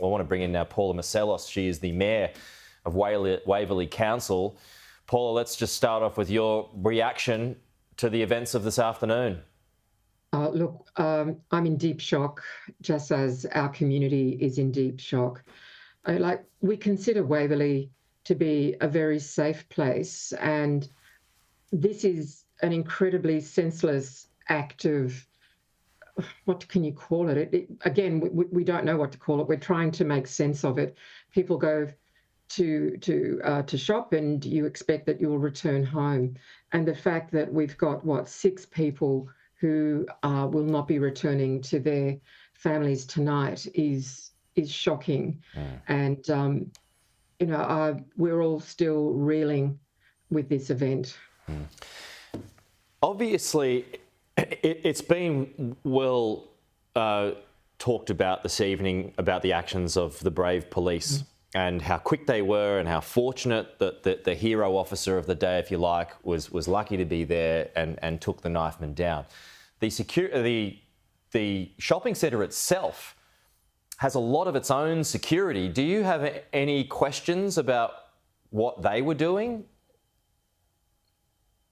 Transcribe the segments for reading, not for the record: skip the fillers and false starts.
I want to bring in now Paula Masselos. She is the Mayor of Waverley Council. Paula, let's just start off with your reaction to the events of this afternoon. Look, I'm in deep shock, just as our community is in deep shock. We consider Waverley to be a very safe place, and this is an incredibly senseless act of, what can you call it? Again, we don't know what to call it. We're trying to make sense of it. People go to shop, and you expect that you'll return home. And the fact that we've got 6 people who will not be returning to their families tonight is shocking. And we're all still reeling with this event. Obviously, it's been well talked about this evening about the actions of the brave police and how quick they were, and how fortunate that the hero officer of the day, if you like, was lucky to be there and took the knifeman down. The shopping centre itself has a lot of its own security. Do you have any questions about what they were doing?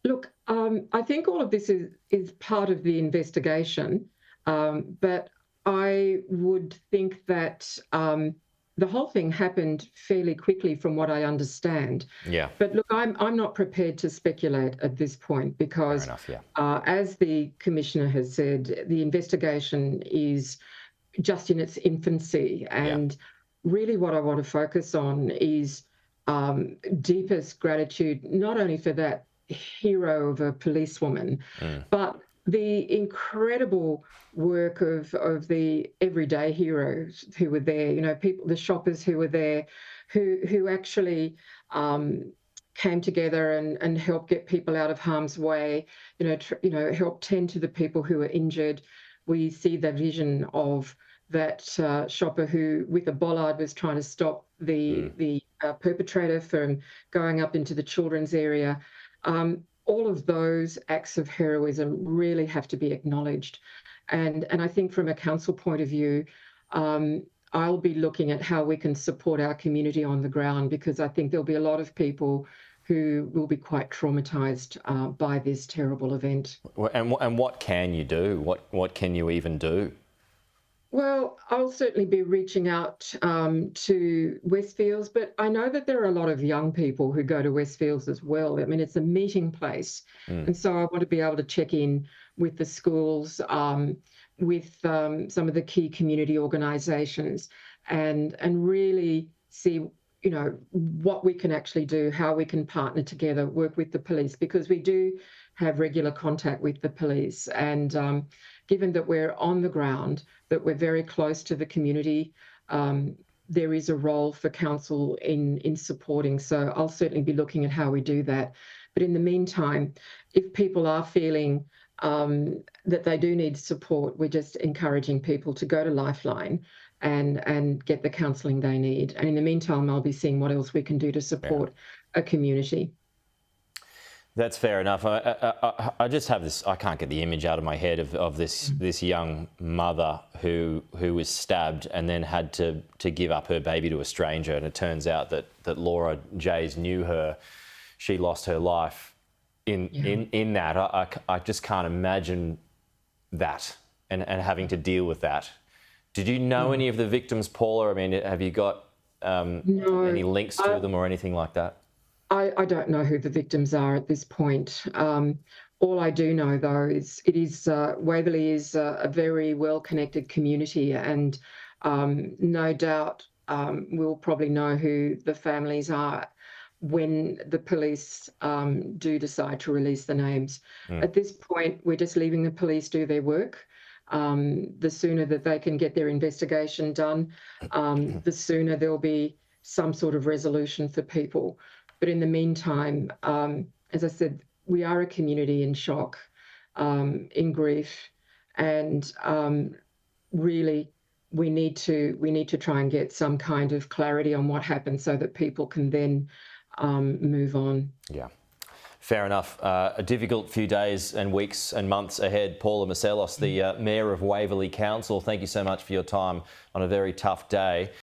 Look, I think all of this is part of the investigation, but I would think that the whole thing happened fairly quickly from what I understand. Yeah. But look, I'm not prepared to speculate at this point because, fair enough, yeah. As the Commissioner has said, the investigation is just in its infancy. And really what I want to focus on is deepest gratitude, not only for that hero of a policewoman, but the incredible work of the everyday heroes who were there, people, the shoppers who were there, who actually came together and helped get people out of harm's way, helped tend to the people who were injured. We see the vision of that shopper who, with a bollard, was trying to stop the perpetrator from going up into the children's area. All of those acts of heroism really have to be acknowledged. And I think from a council point of view, I'll be looking at how we can support our community on the ground, because I think there'll be a lot of people who will be quite traumatised by this terrible event. And what can you do? What can you even do? Well, I'll certainly be reaching out to Westfields, but I know that there are a lot of young people who go to Westfields as well. I mean, it's a meeting place. And so I want to be able to check in with the schools, with some of the key community organisations, and really see, what we can actually do, how we can partner together, work with the police, because we do have regular contact with the police. And given that we're on the ground, that we're very close to the community, there is a role for council in supporting. So I'll certainly be looking at how we do that. But in the meantime, if people are feeling that they do need support, we're just encouraging people to go to Lifeline and get the counselling they need. And in the meantime, I'll be seeing what else we can do to support a community. That's fair enough. I just have this, I can't get the image out of my head of this young mother who was stabbed and then had to give up her baby to a stranger. And it turns out that Laura Jays knew her. She lost her life in that. I just can't imagine that and having to deal with that. Did you know any of the victims, Paula? I mean, have you got any links to them or anything like that? I don't know who the victims are at this point. All I do know, though, is Waverley is a very well-connected community, and no doubt we'll probably know who the families are when the police do decide to release the names. At this point, we're just leaving the police do their work. The sooner that they can get their investigation done, the sooner there'll be some sort of resolution for people. But in the meantime, as I said, we are a community in shock, in grief, and really we need to try and get some kind of clarity on what happened so that people can then move on. Yeah. Fair enough. A difficult few days and weeks and months ahead. Paula Masselos, the Mayor of Waverley Council, thank you so much for your time on a very tough day.